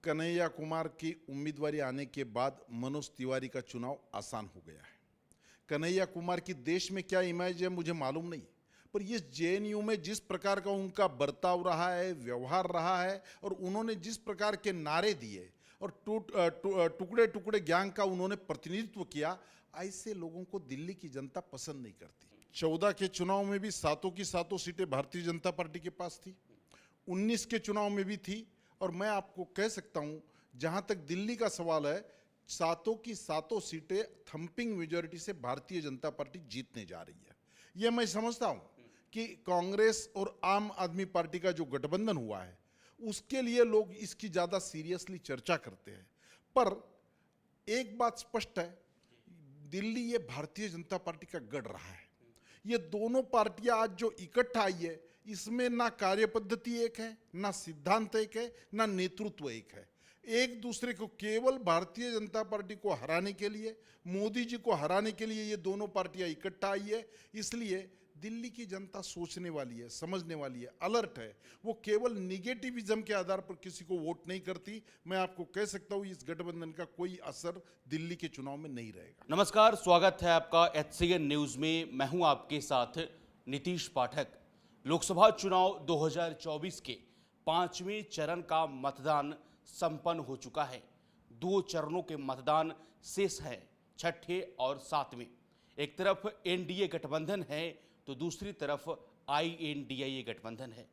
कन्हैया कुमार की उम्मीदवारी आने के बाद मनोज तिवारी का चुनाव आसान हो गया है। कन्हैया कुमार की देश में क्या इमेज है मुझे मालूम नहीं, पर ये जेएनयू में जिस प्रकार का उनका बर्ताव रहा है, व्यवहार रहा है, और उन्होंने जिस प्रकार के नारे दिए और टुकड़े टुकड़े गैंग का उन्होंने प्रतिनिधित्व किया, ऐसे लोगों को दिल्ली की जनता पसंद नहीं करती। 14 के चुनाव में भी सातों की सातों सीटें भारतीय जनता पार्टी के पास थी, 19 के चुनाव में भी थी, और मैं आपको कह सकता हूं, जहां तक दिल्ली का सवाल है, सातों की सातों सीटें थंपिंग मेजॉरिटी से भारतीय जनता पार्टी जीतने जा रही है। यह मैं समझता हूं कि कांग्रेस और आम आदमी पार्टी का जो गठबंधन हुआ है, उसके लिए लोग इसकी ज़्यादा सीरियसली चर्चा करते हैं, पर एक बात स्पष्ट है, दिल्ली ये भारतीय जनता पार्टी का गढ़ रहा है। ये दोनों पार्टियां आज जो इकट्ठा आई है, इसमें ना कार्यपद्धति एक है, ना सिद्धांत एक है, ना नेतृत्व एक है। एक दूसरे को केवल भारतीय जनता पार्टी को हराने के लिए, मोदी जी को हराने के लिए ये दोनों पार्टियां इकट्ठा आई है। इसलिए दिल्ली की जनता सोचने वाली है, समझने वाली है, अलर्ट है। वो केवल निगेटिविज्म के आधार पर किसी को वोट नहीं करती। मैं आपको कह सकता हूं, इस गठबंधन का कोई असर दिल्ली के चुनाव में नहीं रहेगा। नमस्कार, स्वागत है आपका HCN न्यूज में। मैं हूं आपके साथ नीतीश पाठक। लोकसभा चुनाव 2024 के 5वें चरण का मतदान संपन्न हो चुका है। 2 चरणों के मतदान शेष है, 6ठे और 7वें। एक तरफ एनडीए गठबंधन है तो दूसरी तरफ INDIA गठबंधन है।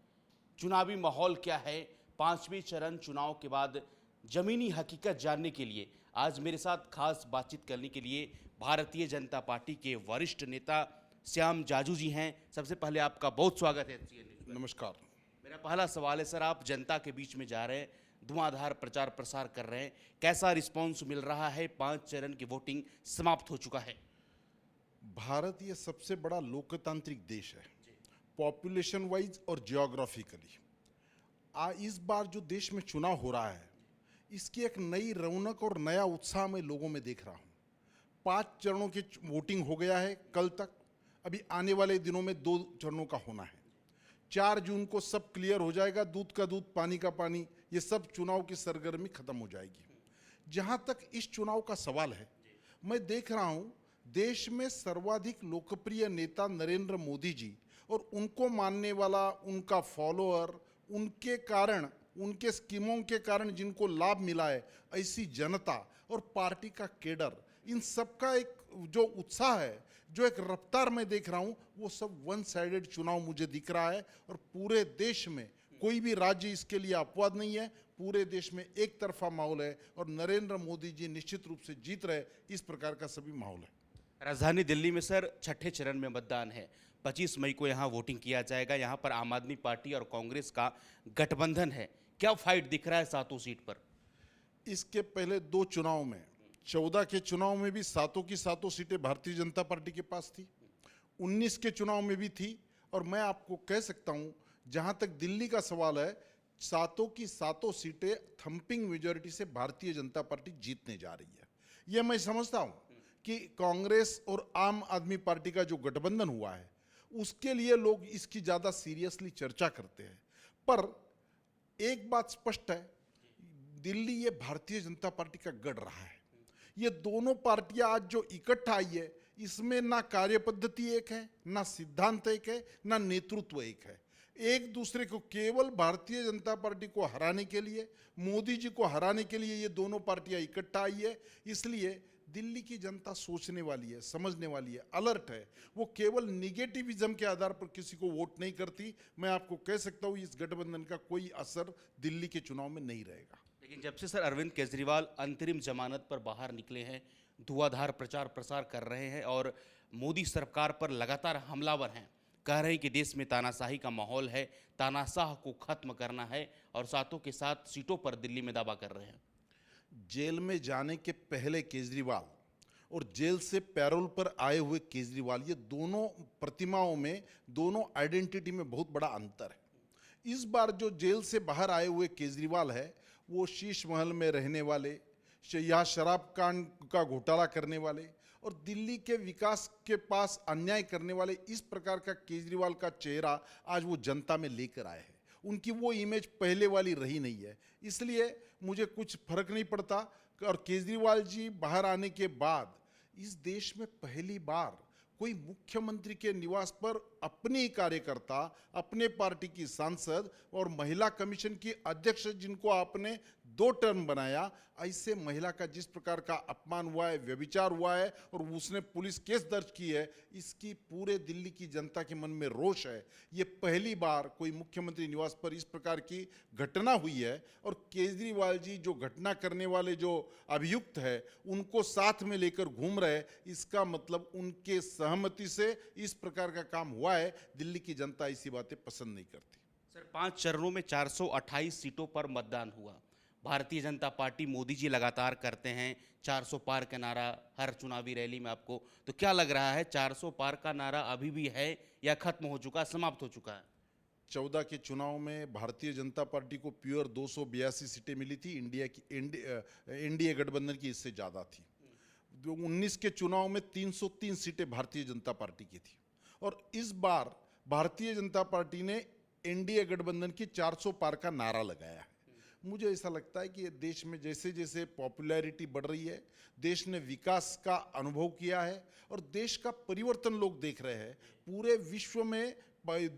चुनावी माहौल क्या है, 5वें चरण चुनाव के बाद जमीनी हकीकत जानने के लिए आज मेरे साथ खास बातचीत करने के लिए भारतीय जनता पार्टी के वरिष्ठ नेता श्याम जाजू जी हैं। सबसे पहले आपका बहुत स्वागत है HCN न्यूज़ में। नमस्कार। मेरा पहला सवाल है सर, आप जनता के बीच में जा रहे हैं, धुआंधार प्रचार प्रसार कर रहे हैं, कैसा रिस्पॉन्स मिल रहा है? 5 चरण की वोटिंग समाप्त हो चुका है। भारत ये सबसे बड़ा लोकतांत्रिक देश है, पॉपुलेशन वाइज और जियोग्राफिकली। इस बार जो देश में चुनाव हो रहा है, इसकी एक नई रौनक और नया उत्साह मैं लोगों में देख रहा हूँ। 5 चरणों की वोटिंग हो गया है कल तक, अभी आने वाले दिनों में 2 चरणों का होना है। 4 जून को सब क्लियर हो जाएगा, दूध का दूध पानी का पानी, ये सब चुनाव की सरगर्मी खत्म हो जाएगी। जहाँ तक इस चुनाव का सवाल है, मैं देख रहा हूँ देश में सर्वाधिक लोकप्रिय नेता नरेंद्र मोदी जी और उनको मानने वाला उनका फॉलोअर, उनके कारण, उनके स्कीमों के कारण जिनको लाभ मिला है, ऐसी जनता और पार्टी का केडर, इन सबका एक जो उत्साह है, जो एक रफ्तार मैं देख रहा हूं, वो सब वन साइडेड चुनाव मुझे दिख रहा है। और पूरे देश में कोई भी राज्य इसके लिए अपवाद नहीं है, पूरे देश में एक तरफा माहौल है और नरेंद्र मोदी जी निश्चित रूप से जीत रहे, इस प्रकार का सभी माहौल है। राजधानी दिल्ली में सर 6ठे चरण में मतदान है। 25 मई को यहाँ वोटिंग किया जाएगा। यहाँ पर आम आदमी पार्टी और कांग्रेस का गठबंधन है। क्या फाइट दिख रहा है सातों सीट पर? इसके पहले 2 चुनाव में, 14 के चुनाव में भी सातों की सातों सीटें भारतीय जनता पार्टी के पास थी, 19 के चुनाव में भी थी, और मैं आपको कह सकता हूं, जहां तक दिल्ली का सवाल है, सातों की सातों सीटें थंपिंग मेजॉरिटी से भारतीय जनता पार्टी जीतने जा रही है। यह मैं समझता हूं कि कांग्रेस और आम आदमी पार्टी का जो गठबंधन हुआ है, उसके लिए लोग इसकी ज़्यादा सीरियसली चर्चा करते हैं, पर एक बात स्पष्ट है, दिल्ली ये भारतीय जनता पार्टी का गढ़ रहा है। ये दोनों पार्टियां आज जो इकट्ठा आई है, इसमें ना कार्यपद्धति एक है, ना सिद्धांत एक है, ना नेतृत्व एक है। एक दूसरे को केवल भारतीय जनता पार्टी को हराने के लिए, मोदी जी को हराने के लिए ये दोनों पार्टियां इकट्ठा आई है। इसलिए दिल्ली की जनता सोचने वाली है, समझने वाली है, अलर्ट है। वो केवल निगेटिविज्म के आधार पर किसी को वोट नहीं करती। मैं आपको कह सकता हूँ, इस गठबंधन का कोई असर दिल्ली के चुनाव में नहीं रहेगा। लेकिन जब से सर अरविंद केजरीवाल अंतरिम जमानत पर बाहर निकले हैं, धुआंधार प्रचार प्रसार कर रहे हैं और मोदी सरकार पर लगातार हमलावर हैं, कह रहे हैं कि देश में तानाशाही का माहौल है, तानाशाह को खत्म करना है, और सातों के साथ सीटों पर दिल्ली में दावा कर रहे हैं। जेल में जाने के पहले केजरीवाल और जेल से पैरोल पर आए हुए केजरीवाल, ये दोनों प्रतिमाओं में, दोनों आइडेंटिटी में बहुत बड़ा अंतर है। इस बार जो जेल से बाहर आए हुए केजरीवाल है, वो शीश महल में रहने वाले, यहाँ शराब कांड का घोटाला करने वाले और दिल्ली के विकास के पास अन्याय करने वाले, इस प्रकार का केजरीवाल का चेहरा आज वो जनता में लेकर आए हैं। उनकी वो इमेज पहले वाली रही नहीं है। इसलिए मुझे कुछ फर्क नहीं पड़ता। और केजरीवाल जी बाहर आने के बाद इस देश में पहली बार कोई मुख्यमंत्री के निवास पर अपने ही कार्यकर्ता, अपने पार्टी की सांसद और महिला कमीशन की अध्यक्ष, जिनको आपने 2 टर्म बनाया, ऐसे महिला का जिस प्रकार का अपमान हुआ है, व्यभिचार हुआ है और उसने पुलिस केस दर्ज की है, इसकी पूरे दिल्ली की जनता के मन में रोष है। ये पहली बार कोई मुख्यमंत्री निवास पर इस प्रकार की घटना हुई है। और केजरीवाल जी जो घटना करने वाले जो अभियुक्त है उनको साथ में लेकर घूम रहे, इसका मतलब उनके सहमति से इस प्रकार का काम हुआ है। दिल्ली की जनता ऐसी बातें पसंद नहीं करती। सर, 5 चरणों में 428 सीटों पर मतदान हुआ। भारतीय जनता पार्टी, मोदी जी लगातार करते हैं 400 पार का नारा हर चुनावी रैली में आपको, तो क्या लग रहा है 400 पार का नारा अभी भी है या खत्म हो चुका, समाप्त हो चुका है? 14 के चुनाव में भारतीय जनता पार्टी को प्योर 282 सीटें मिली थी। एनडीए गठबंधन की इससे ज़्यादा थी। 19 के चुनाव में 303 सीटें भारतीय जनता पार्टी की थी। और इस बार भारतीय जनता पार्टी ने एनडीए गठबंधन की 400 पार का नारा लगाया है। मुझे ऐसा लगता है कि ये देश में जैसे जैसे पॉपुलैरिटी बढ़ रही है, देश ने विकास का अनुभव किया है और देश का परिवर्तन लोग देख रहे हैं। पूरे विश्व में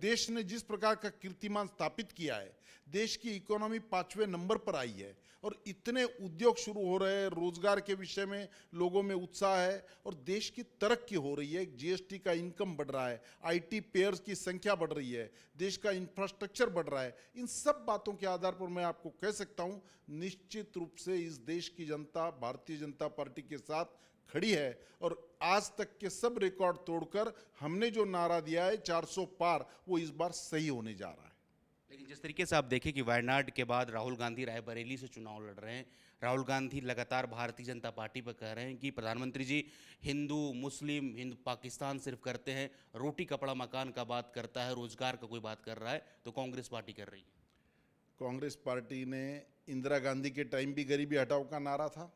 देश ने जिस प्रकार का कीर्तिमान स्थापित किया है, देश की इकोनॉमी 5वें नंबर पर आई है और इतने उद्योग शुरू हो रहे हैं, रोजगार के विषय में लोगों में उत्साह है और देश की तरक्की हो रही है। जीएसटी का इनकम बढ़ रहा है, आईटी पेयर्स की संख्या बढ़ रही है, देश का इंफ्रास्ट्रक्चर बढ़ रहा है। इन सब बातों के आधार पर मैं आपको कह सकता हूं, निश्चित रूप से इस देश की जनता भारतीय जनता पार्टी के साथ खड़ी है। और आज तक के सब रिकॉर्ड तोड़कर हमने जो नारा दिया है 400 पार, वो इस बार सही होने जा रहा है। लेकिन जिस तरीके से आप देखें कि वायनाड के बाद राहुल गांधी रायबरेली से चुनाव लड़ रहे हैं, राहुल गांधी लगातार भारतीय जनता पार्टी पर कह रहे हैं कि प्रधानमंत्री जी हिंदू मुस्लिम हिंदू पाकिस्तान सिर्फ करते हैं, रोटी कपड़ा मकान का बात करता है, रोजगार का कोई बात कर रहा है, तो कांग्रेस पार्टी कर रही है। कांग्रेस पार्टी ने इंदिरा गांधी के टाइम भी गरीबी हटाओ का नारा था,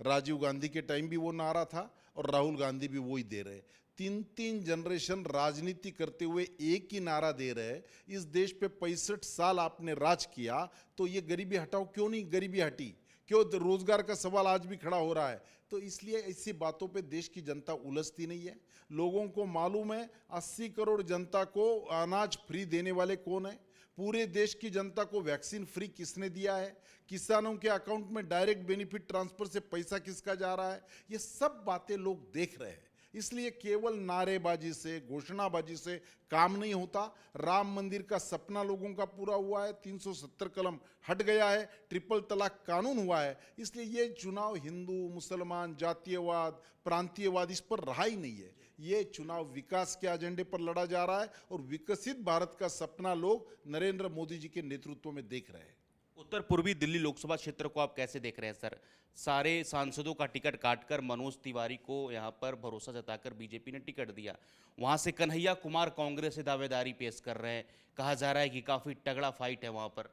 राजीव गांधी के टाइम भी वो नारा था और राहुल गांधी भी वो ही दे रहे। 3 जनरेशन राजनीति करते हुए एक ही नारा दे रहे। इस देश पे 65 साल आपने राज किया, तो ये गरीबी हटाओ क्यों नहीं गरीबी हटी? क्यों रोजगार का सवाल आज भी खड़ा हो रहा है? तो इसलिए ऐसी बातों पे देश की जनता उलझती नहीं है। लोगों को मालूम है 80 करोड़ जनता को अनाज फ्री देने वाले कौन है, पूरे देश की जनता को वैक्सीन फ्री किसने दिया है, किसानों के अकाउंट में डायरेक्ट बेनिफिट ट्रांसफर से पैसा किसका जा रहा है, ये सब बातें लोग देख रहे हैं। इसलिए केवल नारेबाजी से, घोषणाबाजी से काम नहीं होता। राम मंदिर का सपना लोगों का पूरा हुआ है, 370 कलम हट गया है, ट्रिपल तलाक कानून हुआ है। इसलिए ये चुनाव हिंदू मुसलमान जातीयवाद प्रांतीयवाद इस पर रहा ही नहीं है। ये चुनाव विकास के एजेंडे पर लड़ा जा रहा है और विकसित भारत का सपना लोग नरेंद्र मोदी जी के नेतृत्व में देख रहे हैं। उत्तर पूर्वी दिल्ली लोकसभा क्षेत्र को आप कैसे देख रहे हैं सर? सारे सांसदों का टिकट काटकर मनोज तिवारी को यहाँ पर भरोसा जताकर बीजेपी ने टिकट दिया। वहाँ से कन्हैया कुमार कांग्रेस से दावेदारी पेश कर रहे हैं, कहा जा रहा है कि काफी तगड़ा फाइट है वहाँ पर।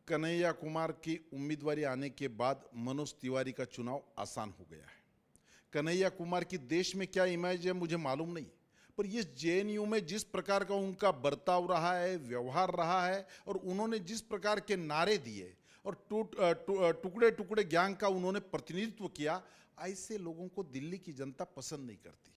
कन्हैया कुमार की उम्मीदवारी आने के बाद मनोज तिवारी का चुनाव आसान हो गया है। कन्हैया कुमार की देश में क्या इमेज है मुझे मालूम नहीं, पर ये जेएनयू में जिस प्रकार का उनका बर्ताव रहा है, व्यवहार रहा है और उन्होंने जिस प्रकार के नारे दिए और टुकड़े टुकड़े गैंग का उन्होंने प्रतिनिधित्व किया, ऐसे लोगों को दिल्ली की जनता पसंद नहीं करती।